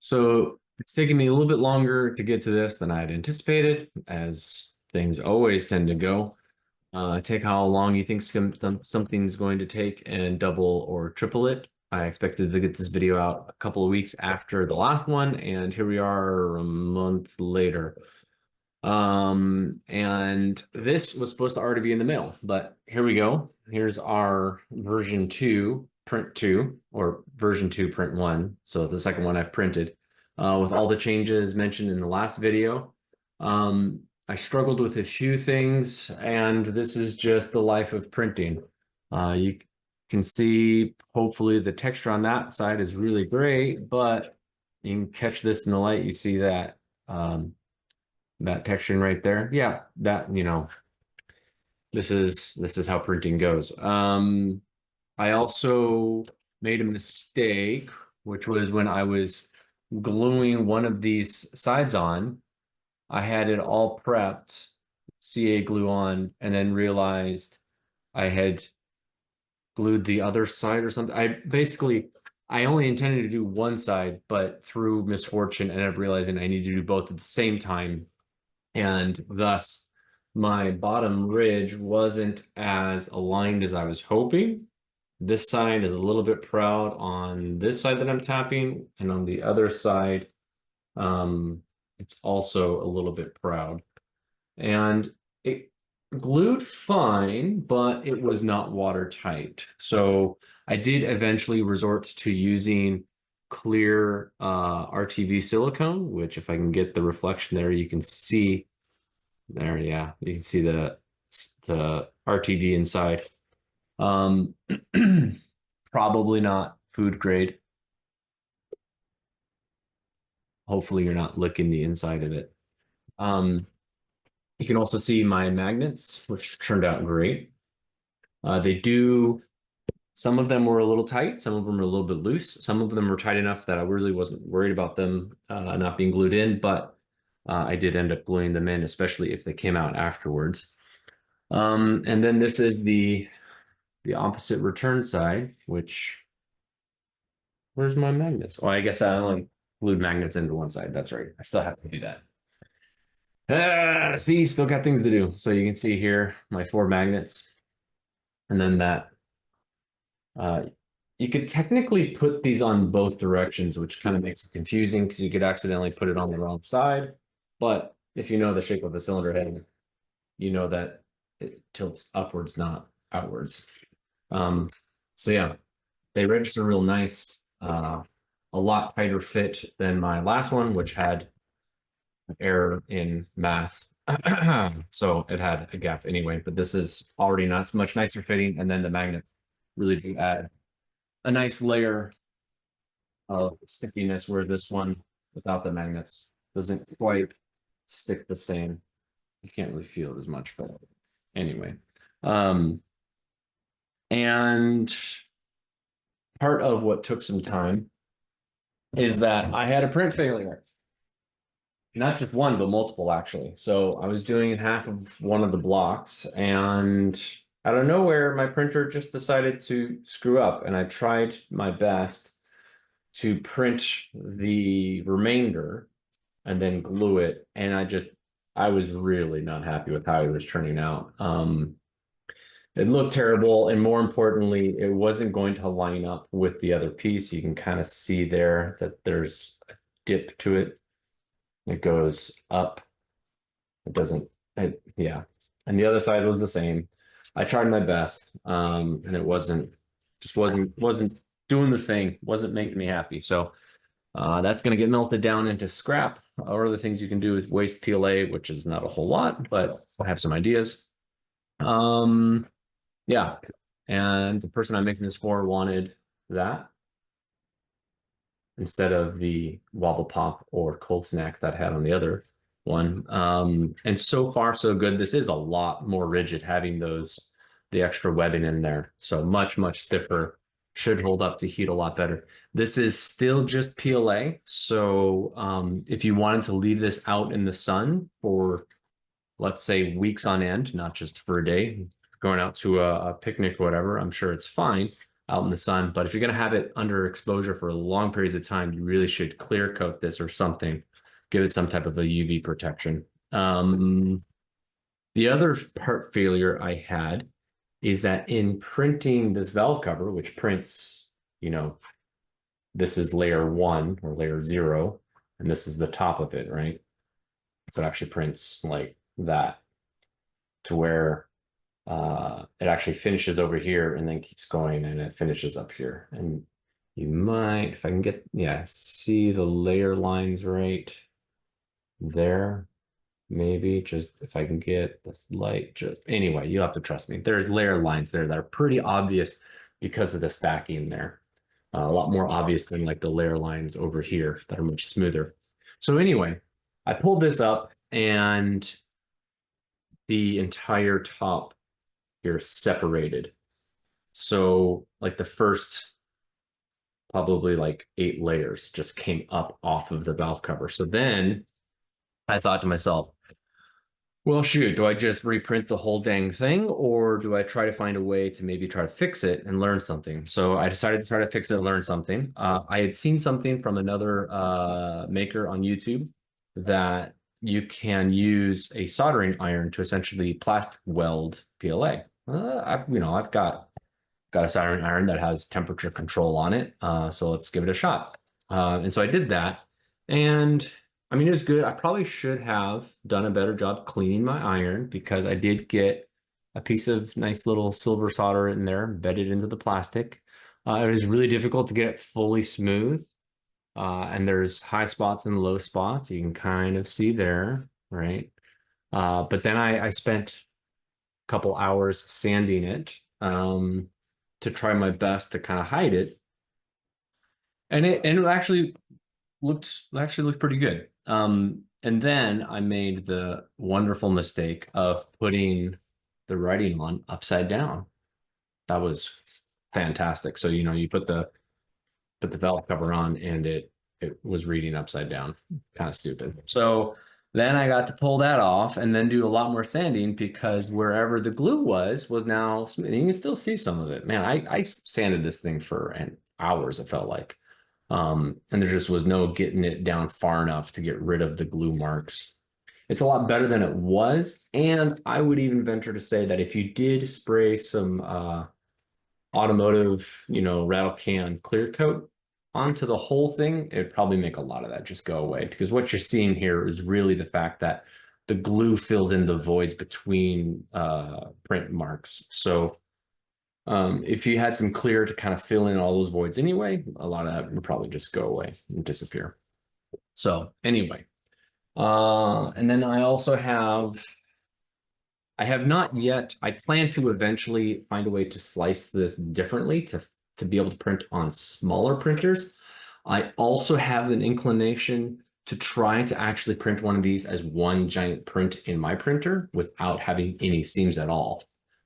So it's taken me a little bit longer to get to this than I'd anticipated, as things always tend to go. Take how long you think something's going to take and double or triple it. I expected to get this video out a couple of weeks after the last one, and here we are a month later. And this was supposed to already be in the mail, but here we go. Here's our version 2, print 2, or version 2, print 1. So the second one I've printed with all the changes mentioned in the last video. I struggled with a few things, and this is just the life of printing. You can see, hopefully, the texture on that side is really great, but you can catch this in the light. You see that that texturing right there. Yeah, that, this is how printing goes. I also made a mistake, which was when I was gluing one of these sides on. I had it all prepped, CA glue on, and then realized I had glued the other side or something. I only intended to do one side, but through misfortune, ended up realizing I needed to do both at the same time. And thus, my bottom ridge wasn't as aligned as I was hoping. This side is a little bit proud on this side that I'm tapping, and on the other side, it's also a little bit proud. And it glued fine, but it was not watertight. So I did eventually resort to using clear RTV silicone, which, if I can get the reflection there, you can see there. Yeah, you can see the RTV inside. Probably not food grade. Hopefully you're not licking the inside of it. You can also see my magnets, which turned out great. Some of them were a little tight, some of them were a little bit loose, some of them were tight enough that I really wasn't worried about them not being glued in, but I did end up gluing them in, especially if they came out afterwards. And then this is the opposite return side, which, where's my magnets? Oh, I guess I only glued magnets into one side. That's right. I still have to do that. See, still got things to do. So you can see here my 4 magnets. And then that, you could technically put these on both directions, which kind of makes it confusing because you could accidentally put it on the wrong side. But if you know the shape of a cylinder head, you know that it tilts upwards, not outwards. So yeah, they register real nice. A lot tighter fit than my last one, which had an error in math. So it had a gap anyway, but this is already not much nicer fitting. And then the magnet really do add a nice layer of stickiness, where this one without the magnets doesn't quite stick the same. You can't really feel it as much, but anyway. And part of what took some time is that I had a print failure. Not just one, but multiple, actually. So I was doing half of one of the blocks, and out of nowhere, my printer just decided to screw up, and I tried my best to print the remainder and then glue it, and I was really not happy with how it was turning out. It looked terrible, and more importantly, it wasn't going to line up with the other piece. You can kind of see there that there's a dip to it. It goes up. It doesn't, yeah. And the other side was the same. I tried my best, and it wasn't doing the thing, wasn't making me happy. So that's going to get melted down into scrap. Or other things you can do with waste PLA, which is not a whole lot, but I have some ideas. Yeah, and the person I'm making this for wanted that instead of the Wobble Pop or Cold Snack that I had on the other one. And so far, so good. This is a lot more rigid, having the extra webbing in there. So much, much stiffer. Should hold up to heat a lot better. This is still just PLA. So if you wanted to leave this out in the sun for, let's say, weeks on end, not just for a day, going out to a picnic or whatever, I'm sure it's fine. out in the sun. But if you're going to have it under exposure for long periods of time, you really should clear coat this or something, give it some type of a UV protection. The other part failure I had is that in printing this valve cover, which prints, this is layer 1 or layer 0, and this is the top of it, right? So it actually prints like that to where it actually finishes over here and then keeps going and it finishes up here. And you might, if I can get, yeah, see the layer lines right there. Maybe just if I can get this light, just anyway, you'll have to trust me. There's layer lines there that are pretty obvious because of the stacking there. A lot more obvious than like the layer lines over here that are much smoother. So anyway, I pulled this up and the entire top here separated. So like the first probably like 8 layers just came up off of the valve cover. So then I thought to myself, well, shoot, do I just reprint the whole dang thing or do I try to find a way to maybe try to fix it and learn something? So I decided to try to fix it and learn something. I had seen something from another maker on YouTube that you can use a soldering iron to essentially plastic weld PLA. I've got a soldering iron that has temperature control on it. So let's give it a shot. And so I did that. And I mean, it was good. I probably should have done a better job cleaning my iron because I did get a piece of nice little silver solder in there embedded into the plastic. It was really difficult to get it fully smooth. And there's high spots and low spots. You can kind of see there, right? But then I spent a couple hours sanding it to try my best to kind of hide it. And it actually looked pretty good. And then I made the wonderful mistake of putting the writing on upside down. That was fantastic. So, you put the valve cover on and it was reading upside down. Kind of stupid. So then I got to pull that off and then do a lot more sanding because wherever the glue was now, and you can still see some of it. Man, I sanded this thing for hours, it felt like. And there just was no getting it down far enough to get rid of the glue marks. It's a lot better than it was. And I would even venture to say that if you did spray some automotive, rattle can clear coat onto the whole thing, it'd probably make a lot of that just go away. Because what you're seeing here is really the fact that the glue fills in the voids between print marks. So if you had some clear to kind of fill in all those voids anyway, a lot of that would probably just go away and disappear. So anyway, and then I also I have not yet, I plan to eventually find a way to slice this differently to be able to print on smaller printers. I also have an inclination to try to actually print one of these as one giant print in my printer without having any seams at all,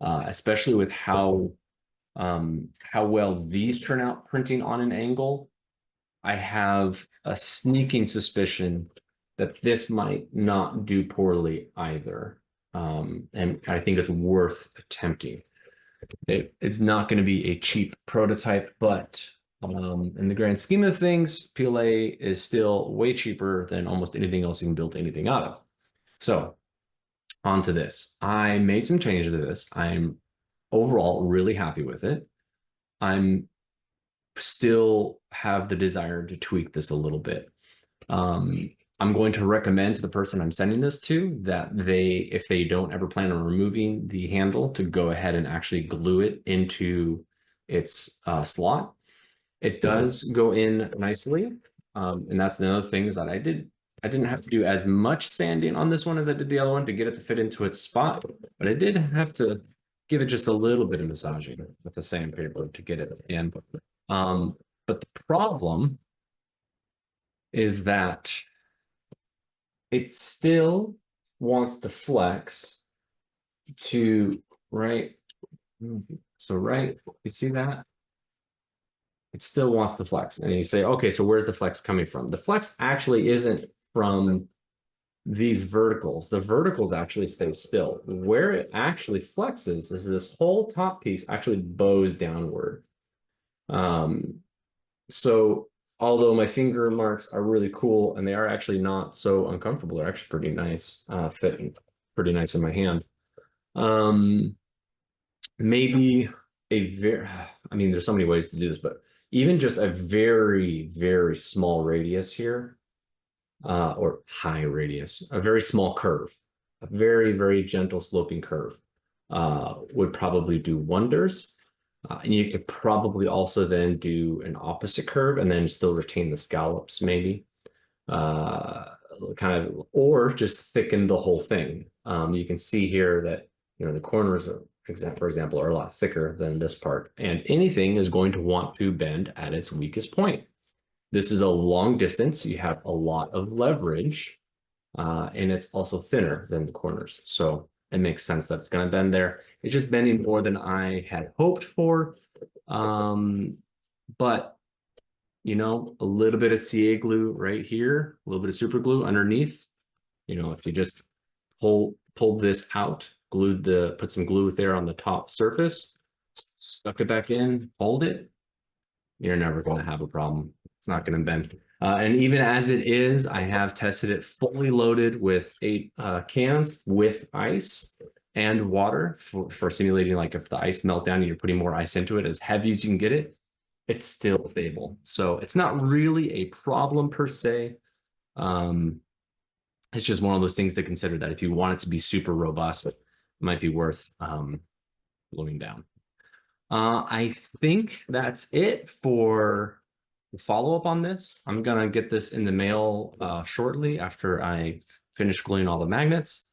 especially with how well these turn out printing on an angle. I have a sneaking suspicion that this might not do poorly either. And I think it's worth attempting. It's not going to be a cheap prototype, but in the grand scheme of things, PLA is still way cheaper than almost anything else you can build anything out of. So on to this. I made some changes to this. I'm overall really happy with it. I'm still have the desire to tweak this a little bit. I'm going to recommend to the person I'm sending this to that if they don't ever plan on removing the handle, to go ahead and actually glue it into its slot. It does go in nicely. And that's another thing is that I didn't have to do as much sanding on this one as I did the other one to get it to fit into its spot, but I did have to give it just a little bit of massaging with the sandpaper to get it in. But the problem is that it still wants to flex to right. So right, you see that? It still wants to flex. And you say, okay, so where's the flex coming from? The flex actually isn't from these verticals. The verticals actually stay still. Where it actually flexes is this whole top piece actually bows downward. So although my finger marks are really cool and they are actually not so uncomfortable, they're actually pretty nice, fit pretty nice in my hand. Um, maybe a very, I mean, there's so many ways to do this, but even just a very, very small radius here, or high radius, a very small curve, a very, very gentle sloping curve, would probably do wonders. And you could probably also then do an opposite curve and then still retain the scallops, maybe. Uh, Kind of, or just thicken the whole thing. You can see here that, the corners, for example, are a lot thicker than this part, and anything is going to want to bend at its weakest point. This is a long distance. You have a lot of leverage, and it's also thinner than the corners. So it makes sense that it's going to bend there. It's just bending more than I had hoped for. But a little bit of CA glue right here, a little bit of super glue underneath. If you just pulled this out, put some glue there on the top surface, stuck it back in, hold it, you're never going to have a problem. It's not going to bend. And even as it is, I have tested it fully loaded with 8 cans with ice and water for simulating, like if the ice melt down and you're putting more ice into it, as heavy as you can get it, it's still stable. So it's not really a problem per se. It's just one of those things to consider, that if you want it to be super robust, it might be worth gluing down. I think that's it for the follow-up on this. I'm gonna get this in the mail shortly after I finish gluing all the magnets.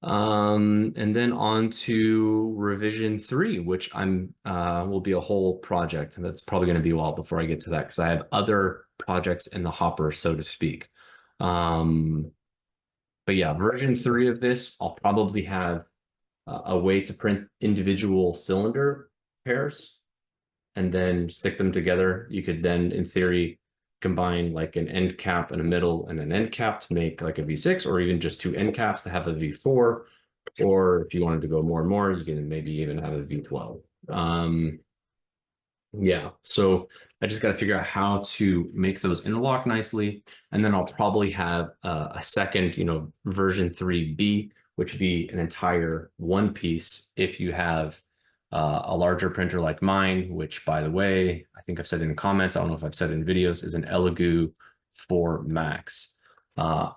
And then on to revision 3, which will be a whole project, and that's probably going to be a while before I get to that, because I have other projects in the hopper, so to speak. But yeah, version 3 of this, I'll probably have a way to print individual cylinder pairs and then stick them together. You could then, in theory, combine like an end cap and a middle and an end cap to make like a V6, or even just 2 end caps to have a V4. Or if you wanted to go more and more, you can maybe even have a V12. Yeah, so I just got to figure out how to make those interlock nicely. And then I'll probably have a second, version 3B, which would be an entire one piece if you have a larger printer like mine, which, by the way, I think I've said in the comments, I don't know if I've said in videos, is an Elegoo 4 Max.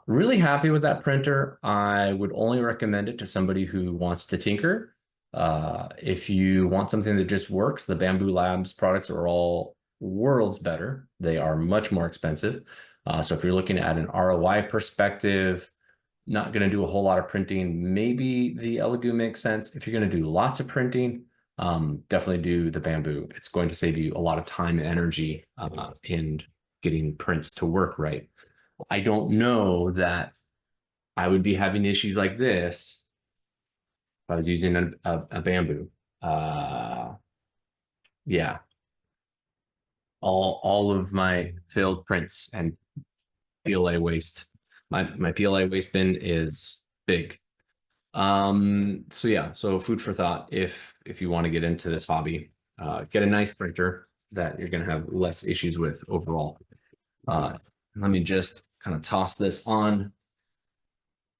Really happy with that printer. I would only recommend it to somebody who wants to tinker. If you want something that just works, the Bamboo Labs products are all worlds better. They are much more expensive. So if you're looking at an ROI perspective, not going to do a whole lot of printing, maybe the Elegoo makes sense. If you're going to do lots of printing, definitely do the Bamboo. It's going to save you a lot of time and energy in getting prints to work right. I don't know that I would be having issues like this if I was using a Bamboo. Yeah, all of my failed prints and PLA waste. My PLA waste bin is big. So yeah, so food for thought if you want to get into this hobby, get a nice printer that you're going to have less issues with overall. Let me just kind of toss this on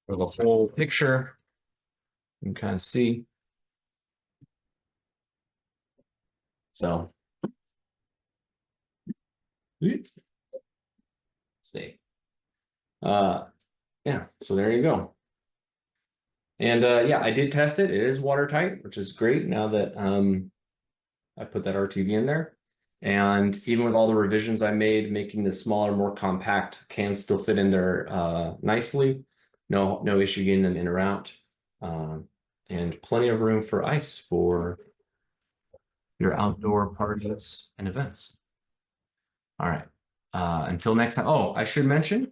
for the whole picture and kind of see. So stay. Yeah, so there you go. And yeah, I did test it. It is watertight, which is great now that I put that RTV in there. And even with all the revisions I made, making the smaller, more compact cans still fit in there nicely. No issue getting them in or out. And plenty of room for ice for your outdoor parties and events. All right. Until next time. Oh, I should mention,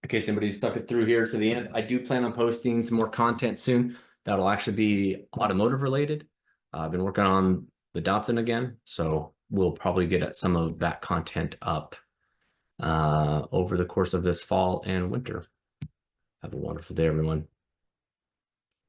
in case anybody stuck it through here to the end, I do plan on posting some more content soon that'll actually be automotive related. I've been working on the Datsun again, so we'll probably get at some of that content up over the course of this fall and winter. Have a wonderful day, everyone.